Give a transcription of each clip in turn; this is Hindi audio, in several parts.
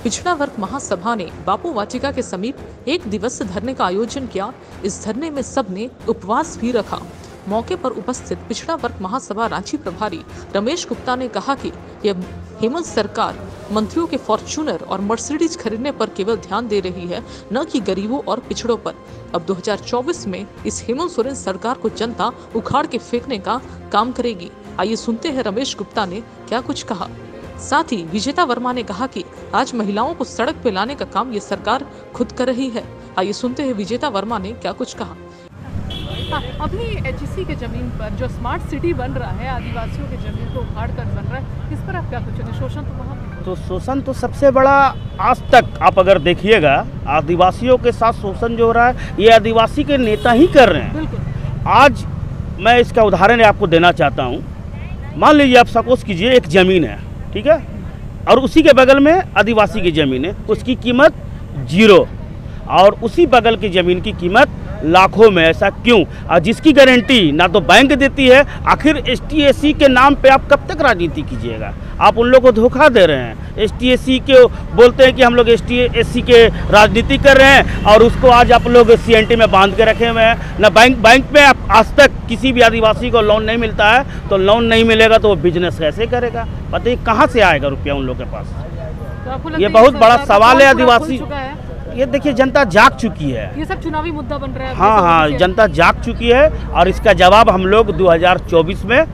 पिछड़ा वर्ग महासभा ने बापू वाटिका के समीप एक दिवसीय धरने का आयोजन किया। इस धरने में सबने उपवास भी रखा। मौके पर उपस्थित पिछड़ा वर्ग महासभा रांची प्रभारी रमेश गुप्ता ने कहा कि यह हेमंत सरकार मंत्रियों के फॉर्च्यूनर और मर्सिडीज खरीदने पर केवल ध्यान दे रही है, न कि गरीबों और पिछड़ों पर। अब 2024 में इस हेमंत सोरेन सरकार को जनता उखाड़ के फेंकने का काम करेगी। आइए सुनते हैं रमेश गुप्ता ने क्या कुछ कहा। साथ ही विजेता वर्मा ने कहा कि आज महिलाओं को सड़क पे लाने का काम ये सरकार खुद कर रही है। आइए सुनते हैं विजेता वर्मा ने क्या कुछ कहा। अपनी एचईसी के जमीन पर जो स्मार्ट सिटी बन रहा है, आदिवासियों के जमीन को उखाड़ कर बन रहा है, इस पर आप क्या कुछ कहेंगे? शोषण तो वहाँ तो शोषण तो सबसे बड़ा आज तक आप अगर देखिएगा आदिवासियों के साथ शोषण जो हो रहा है ये आदिवासी के नेता ही कर रहे हैं। बिल्कुल। आज मैं इसका उदाहरण आपको देना चाहता हूँ। मान लीजिए आप सपोज कीजिए एक ज़मीन है, ठीक है, और उसी के बगल में आदिवासी की ज़मीन है, उसकी कीमत 0 और उसी बगल की ज़मीन की कीमत लाखों में। ऐसा क्यों? और जिसकी गारंटी ना तो बैंक देती है। आखिर ST/SC के नाम पे आप कब तक राजनीति कीजिएगा? आप उन लोगों को धोखा दे रहे हैं। ST/SC के बोलते हैं कि हम लोग ST/SC के राजनीति कर रहे हैं और उसको आज आप लोग CNT में बांध के रखे हुए हैं। ना बैंक में आज तक किसी भी आदिवासी को लोन नहीं मिलता है, तो लोन नहीं मिलेगा तो वो बिजनेस कैसे करेगा? पता है कहाँ से आएगा रुपया उन लोग के पास? तो ये बहुत बड़ा सवाल है आदिवासी। ये देखिए जनता जाग चुकी है। ये सब चुनावी मुद्दा बन रहा है। हाँ, जनता जाग चुकी है और इसका जवाब हम लोग 2024 में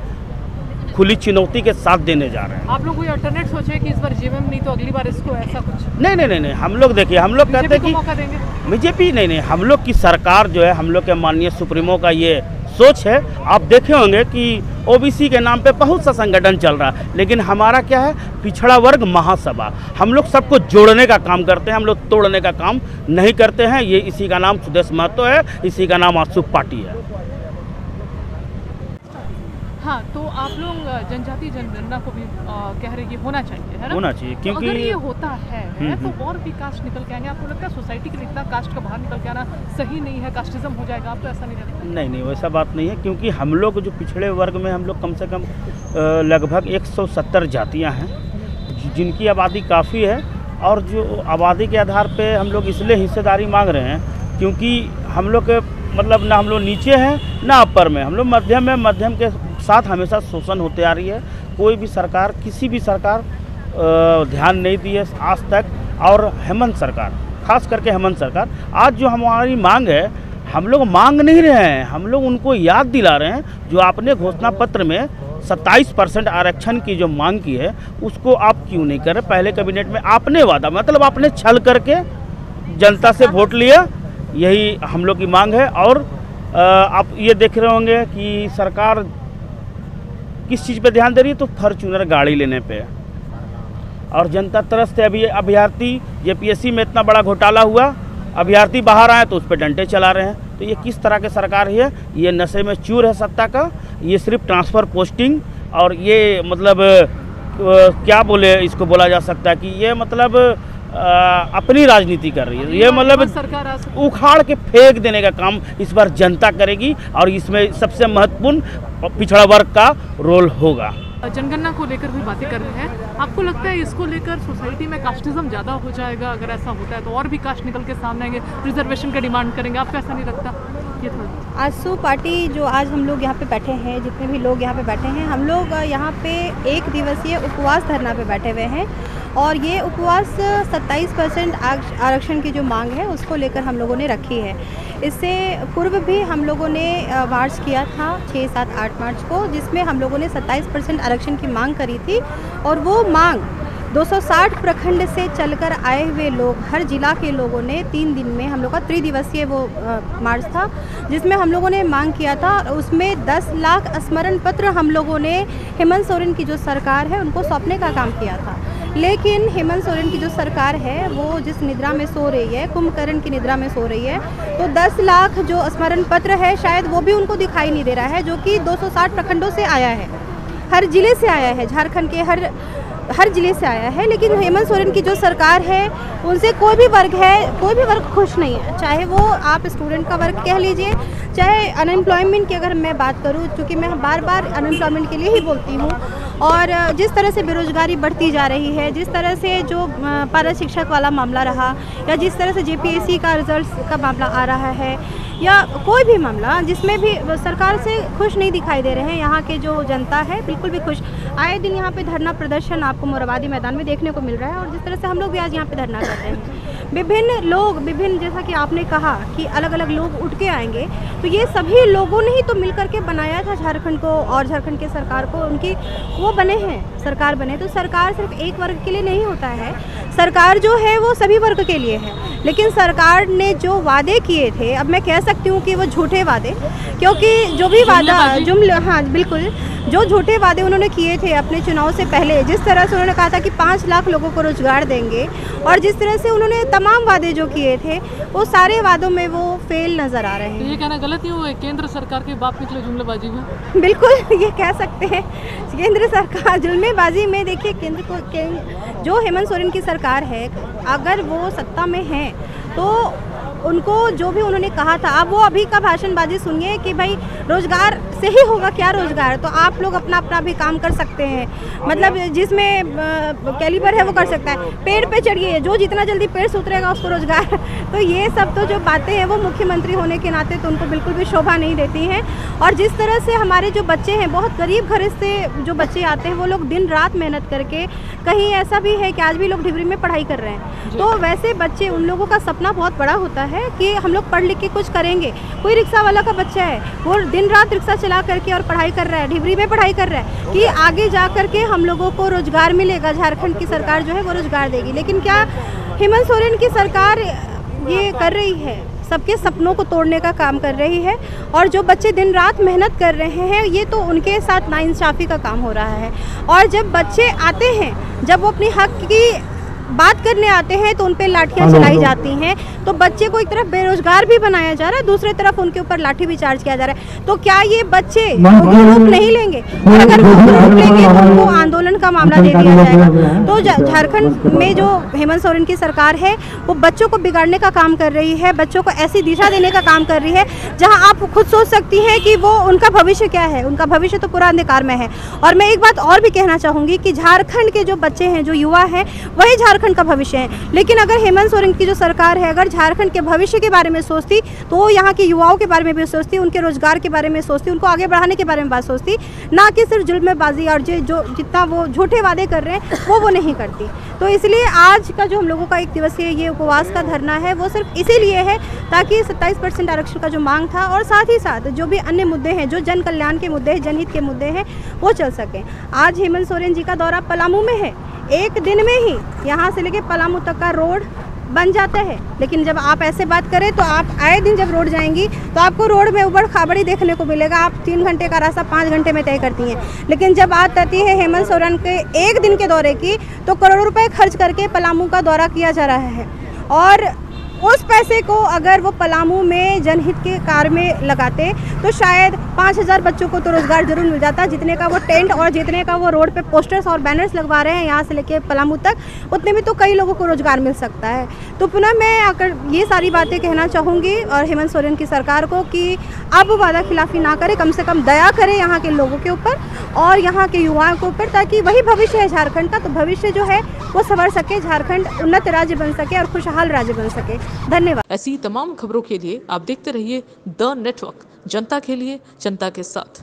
खुली चुनौती के साथ देने जा रहे हैं। आप लोग कोई अल्टरनेट सोचे कि इस बार जेएमएम नहीं तो अगली बार इसको ऐसा कुछ? नहीं, हम लोग देखिए, हम लोग कहते हैं कि मौका देंगे। बीजेपी नहीं, हम लोग की सरकार जो है, हम लोग के माननीय सुप्रीमो का ये सोच है। आप देखे होंगे कि OBC के नाम पे बहुत सा संगठन चल रहा है, लेकिन हमारा क्या है, पिछड़ा वर्ग महासभा। हम लोग सबको जोड़ने का काम करते हैं, हम लोग तोड़ने का काम नहीं करते हैं। ये इसी का नाम सुदेश महतो है, इसी का नाम आसू पार्टी है। हाँ, तो आप लोग जनजातीय जनगणना को भी कह रहे हैं कि होना चाहिए, है ना? होना चाहिए, क्योंकि अगर ये होता है तो और भी कास्ट निकल के आएंगे। आपको लगता है सोसाइटी के लिए इतना कास्ट का बाहर निकल के आना सही नहीं है, कास्टिज्म हो जाएगा? आपको ऐसा नहीं लगता? नहीं, वैसा बात नहीं है, क्योंकि हम लोग जो पिछड़े वर्ग में हम लोग कम से कम लगभग 170 जातियाँ हैं जिनकी आबादी काफ़ी है। और जो आबादी के आधार पे हम लोग इसलिए हिस्सेदारी मांग रहे हैं क्योंकि हम लोग के मतलब ना हम लोग नीचे हैं ना अपर में, हम लोग मध्यम में। मध्यम के साथ हमेशा शोषण होते आ रही है। कोई भी सरकार, किसी भी सरकार ध्यान नहीं दी है आज तक। और हेमंत सरकार, खास करके हेमंत सरकार, आज जो हमारी मांग है, हम लोग मांग नहीं रहे हैं, हम लोग उनको याद दिला रहे हैं। जो आपने घोषणा पत्र में 27% आरक्षण की जो मांग की है, उसको आप क्यों नहीं कर रहे? पहले कैबिनेट में आपने वादा, मतलब आपने छल करके जनता से वोट लिया। यही हम लोग की मांग है। और आप ये देख रहे होंगे कि सरकार किस चीज़ पे ध्यान दे रही है, तो फॉर्च्यूनर गाड़ी लेने पे। और जनता तरस से अभी अभ्यर्थी JPSC में इतना बड़ा घोटाला हुआ, अभ्यर्थी बाहर आए तो उस पर डंडे चला रहे हैं। तो ये किस तरह की सरकार है? ये नशे में चूर है सत्ता का। ये सिर्फ ट्रांसफ़र पोस्टिंग और ये मतलब क्या बोले, इसको बोला जा सकता है कि ये मतलब अपनी राजनीति कर रही है। ये मतलब उखाड़ के फेंक देने का काम इस बार जनता करेगी और इसमें सबसे महत्वपूर्ण पिछड़ा वर्ग का रोल होगा। जनगणना को लेकर भी बातें कर रहे हैं। आपको लगता है इसको लेकर सोसाइटी में कास्टिज्म ज़्यादा हो जाएगा? अगर ऐसा होता है तो और भी कास्ट निकल के सामने आएंगे, रिजर्वेशन का डिमांड करेंगे। आपको ऐसा नहीं लगता? ये थोड़ा आसू पार्टी जो आज हम लोग यहाँ पे बैठे हैं, जितने भी लोग यहाँ पे बैठे हैं, हम लोग यहाँ पे एक दिवसीय उपवास धरना पे बैठे हुए हैं। और ये उपवास 27% आरक्षण की जो मांग है उसको लेकर हम लोगों ने रखी है। इससे पूर्व भी हम लोगों ने मार्च किया था 6, 7, 8 मार्च को, जिसमें हम लोगों ने 27% आरक्षण की मांग करी थी। और वो मांग 260 प्रखंड से चलकर आए हुए लोग, हर जिला के लोगों ने 3 दिन में, हम लोग का त्रिदिवसीय वो मार्च था, जिसमें हम लोगों ने मांग किया था। और उसमें 10 लाख स्मरण पत्र हम लोगों ने हेमंत सोरेन की जो सरकार है उनको सौंपने का काम किया था। लेकिन हेमंत सोरेन की जो सरकार है वो जिस निद्रा में सो रही है, कुंभकर्ण की निद्रा में सो रही है, तो 10 लाख जो स्मरण पत्र है शायद वो भी उनको दिखाई नहीं दे रहा है, जो कि 260 प्रखंडों से आया है, हर जिले से आया है, झारखंड के हर जिले से आया है। लेकिन हेमंत सोरेन की जो सरकार है उनसे कोई भी वर्ग खुश नहीं है। चाहे वो आप स्टूडेंट का वर्ग कह लीजिए, चाहे अनएम्प्लॉयमेंट की अगर मैं बात करूँ, क्योंकि मैं बार बार अनएम्प्लॉयमेंट के लिए ही बोलती हूँ, और जिस तरह से बेरोजगारी बढ़ती जा रही है, जिस तरह से जो पारा शिक्षक वाला मामला रहा, या जिस तरह से जेपीएससी का रिजल्ट का मामला आ रहा है, या कोई भी मामला जिसमें भी सरकार से खुश नहीं दिखाई दे रहे हैं, यहाँ के जो जनता है बिल्कुल भी खुश। आए दिन यहाँ पे धरना प्रदर्शन आपको मोराबादी मैदान में देखने को मिल रहा है, और जिस तरह से हम लोग भी आज यहाँ पे धरना कर रहे हैं, विभिन्न लोग, विभिन्न, जैसा कि आपने कहा कि अलग अलग लोग उठ के आएंगे, तो ये सभी लोगों ने ही तो मिल करके बनाया था झारखंड को और झारखंड के सरकार को, उनकी वो बने हैं, सरकार बने। तो सरकार सिर्फ एक वर्ग के लिए नहीं होता है, सरकार जो है वो सभी वर्ग के लिए है। लेकिन सरकार ने जो वादे किए थे, अब मैं कह सकती हूँ कि वो झूठे वादे, क्योंकि जो भी वादा हाँ बिल्कुल, जो झूठे वादे उन्होंने किए थे अपने चुनाव से पहले, जिस तरह से उन्होंने कहा था कि 5 लाख लोगों को रोजगार देंगे, और जिस तरह से उन्होंने तमाम वादे जो किए थे, वो सारे वादों में वो फेल नजर आ रहे हैं। तो ये कहना गलत नहीं हुआ है केंद्र सरकार के बाप निकले जुमलेबाजी में? बिल्कुल ये कह सकते हैं, केंद्र सरकार जुल्मेबाजी में, देखिए केंद्र को, जो हेमंत सोरेन की सरकार है, अगर वो सत्ता में है तो उनको जो भी उन्होंने कहा था, अब वो अभी का भाषणबाजी सुनिए कि भाई रोजगार से ही होगा, क्या रोजगार, तो आप लोग अपना अपना भी काम कर सकते हैं, मतलब जिसमें कैलिबर है वो कर सकता है, पेड़ पे चढ़िए, जो जितना जल्दी पेड़ से उतरेगा उसको रोजगार। तो ये सब तो जो बातें हैं वो मुख्यमंत्री होने के नाते तो उनको बिल्कुल भी शोभा नहीं देती हैं। और जिस तरह से हमारे जो बच्चे हैं, बहुत गरीब घर से जो बच्चे आते हैं, वो लोग दिन रात मेहनत करके, कहीं ऐसा भी है कि आज भी लोग डिग्री में पढ़ाई कर रहे हैं, तो वैसे बच्चे, उन लोगों का सपना बहुत बड़ा होता है कि हम लोग पढ़ लिख के कुछ करेंगे। कोई रिक्शा वाला का बच्चा है, वो दिन रात रिक्शा चला करके और पढ़ाई कर रहा है, डिग्री में पढ़ाई कर रहा है कि आगे जा करके हम लोगों को रोजगार मिलेगा, झारखंड की सरकार जो है वो रोजगार देगी। लेकिन क्या हेमंत सोरेन की सरकार ये कर रही है? सबके सपनों को तोड़ने का काम कर रही है, और जो बच्चे दिन रात मेहनत कर रहे हैं, ये तो उनके साथ नाइंसाफ़ी का काम हो रहा है। और जब बच्चे आते हैं, जब वो अपने हक की बात करने आते हैं, तो उन पे लाठियाँ चलाई जाती हैं, तो बच्चे को एक तरफ बेरोजगार भी बनाया जा रहा है, दूसरी तरफ उनके ऊपर लाठी भी चार्ज किया जा रहा है। तो क्या ये बच्चे रूप नहीं लेंगे? और अगर रूप लेंगे तो उनको आंदोलन का मामला दे दिया जाएगा। तो झारखंड में जो हेमंत सोरेन की सरकार है, वो बच्चों को बिगाड़ने का काम कर रही है, बच्चों को ऐसी दिशा देने का काम कर रही है जहाँ आप खुद सोच सकती हैं कि वो, उनका भविष्य क्या है, उनका भविष्य तो पूरा अंधकार में है। और मैं एक बात और भी कहना चाहूँगी कि झारखंड के जो बच्चे हैं, जो युवा हैं, वही झारखंड का भविष्य है। लेकिन अगर हेमंत सोरेन की जो सरकार है, अगर झारखंड के भविष्य के बारे में सोचती, तो वो यहाँ के युवाओं के बारे में भी सोचती, उनके रोजगार के बारे में सोचती, उनको आगे बढ़ाने के बारे में बात सोचती, ना कि सिर्फ जुल्मबाजी और जो जितना वो झूठे वादे कर रहे हैं वो नहीं करती। तो इसलिए आज का जो हम लोगों का 1 दिवसीय ये उपवास का धरना है, वो सिर्फ इसीलिए है ताकि 27% आरक्षण का जो मांग था, और साथ ही साथ जो भी अन्य मुद्दे हैं, जो जन कल्याण के मुद्दे हैं, जनहित के मुद्दे हैं, वो चल सकें। आज हेमंत सोरेन जी का दौरा पलामू में है, एक दिन में ही यहाँ से लेके पलामू तक का रोड बन जाता है। लेकिन जब आप ऐसे बात करें, तो आप आए दिन जब रोड जाएंगी तो आपको रोड में उबड़ खाबड़ी देखने को मिलेगा। आप 3 घंटे का रास्ता 5 घंटे में तय करती हैं। लेकिन जब बात आती है हेमंत सोरेन के एक दिन के दौरे की, तो करोड़ों रुपए खर्च करके पलामू का दौरा किया जा रहा है, और उस पैसे को अगर वो पलामू में जनहित के कार्य में लगाते, तो शायद 5000 बच्चों को तो रोजगार जरूर मिल जाता, जितने का वो टेंट और जितने का वो रोड पे पोस्टर्स और बैनर्स लगवा रहे हैं यहाँ से लेके पलामू तक, उतने में तो कई लोगों को रोजगार मिल सकता है। तो पुनः मैं अगर ये सारी बातें कहना चाहूँगी और हेमंत सोरेन की सरकार को कि अब वादा खिलाफी ना करे, कम से कम दया करे यहाँ के लोगों के ऊपर और यहाँ के युवाओं के ऊपर, ताकि वही भविष्य है झारखंड का, तो भविष्य जो है वो संवर सके, झारखंड उन्नत राज्य बन सके और खुशहाल राज्य बन सके। धन्यवाद। ऐसी तमाम खबरों के लिए आप देखते रहिए द नेटवर्क, जनता के लिए, जनता के साथ।